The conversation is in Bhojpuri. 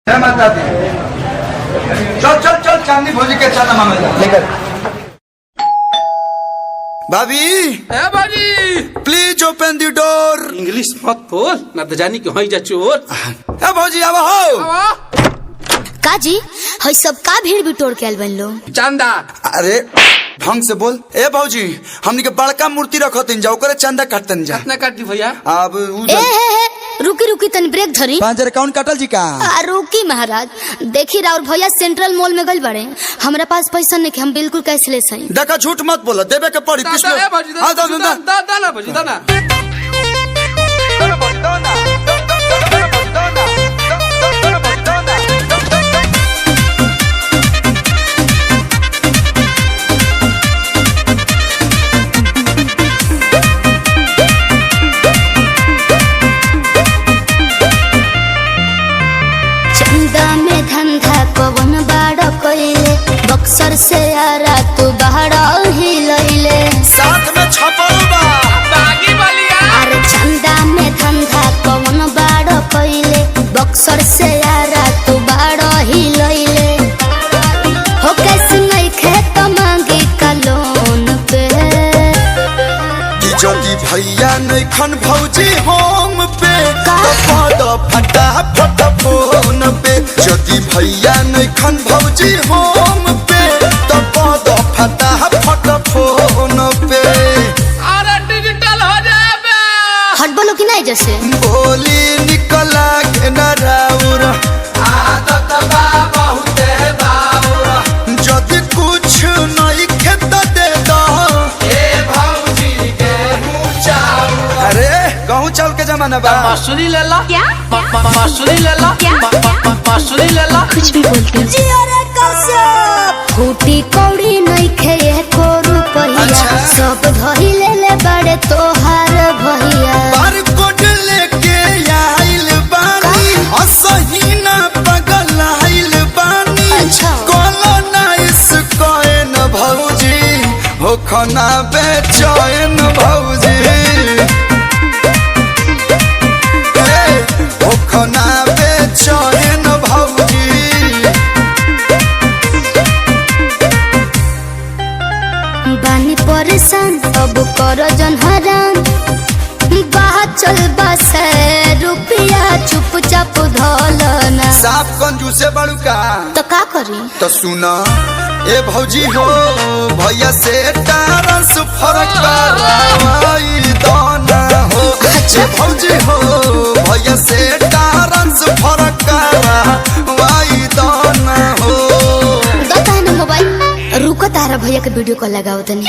जय माता दी। चल चल चल चांदनी भौजी के चांदा मांगे जा लेकर। भाभी भाभी please open the door. English मत बोल ना तो जानी क्यों जा चोर। भौजी अब हो काजी हई सब का भीड़ बिटोर के आइल बन लो। चंदा अरे ढंग से बोल। ए भौजी हमनी के बड़का मूर्ति रखतिन जा ओकरे चंदा काटतन जा। कितना काट दी भैया? अब रुकी रुकी तनी ब्रेक धरी। 5000 अकाउंट काटल जी का? रुकी महाराज देखी राउर भैया सेंट्रल मॉल में गइल बड़े। हमरा पास पैसा नहीं हम बिल्कुल कैशलेस हई। देखा झूठ मत बोला देवे के पड़ी पिछले। दाना भौजी दाना। चंदा में धंधा कवन बाड़ कइले बक्सर से आरा तू बाहर ही लइले। साथ में छपल बा बागी बलिया। अरे चंदा में धंधा कवन बाड़ कइले बक्सर से आरा तू बाहर ही लइले। हो कैसे नहीं खेत मांगी का लोन पे। जदी भैया नहीं खन भौजी होम पे का? तो फटा फटा फोन पे। जदी भैया नहीं खन भौजी होम पे तो फटा फटा फोन पे। अरे डिजिटल हो जाए। हट बोलो कि नहीं जैसे बोली निकला के न राउर आदत बा बहुते बाउर। जदी कुछ नहीं खेत दे दो ए भौजी के मुंह चाउ। अरे गहूं चाउल के जमाना बा। मसूरी ले ला। क्या? मसूरी ले ला। मसूरी ले ला। कुछ भी बोलते फूटी कौड़ी नहीं खे को रुपया। अच्छा। सब धरी ले ले बड़े तोहार भैया। बार कोट लेके आइल बानी असही ना पगल आइल बानी। अच्छा। कॉलोनाइज कोइन भौजी हो खाना बेचैन भौजी। हो खाना बेचैन भौजी। बानी परेशान अब करो जन हराम। बात चल बस रुपया चुपचाप धोलना। साफ कंजूसे बड़ू का तो का करी तो सुना ए भौजी हो भैया से ट्रांसफर करवाई दाना हो। ए भौजी हो भैया से ट्रांसफर करवाई दाना हो। दो ताने मोबाइल रुको तारा भैया के वीडियो कॉल लगाओ तनी।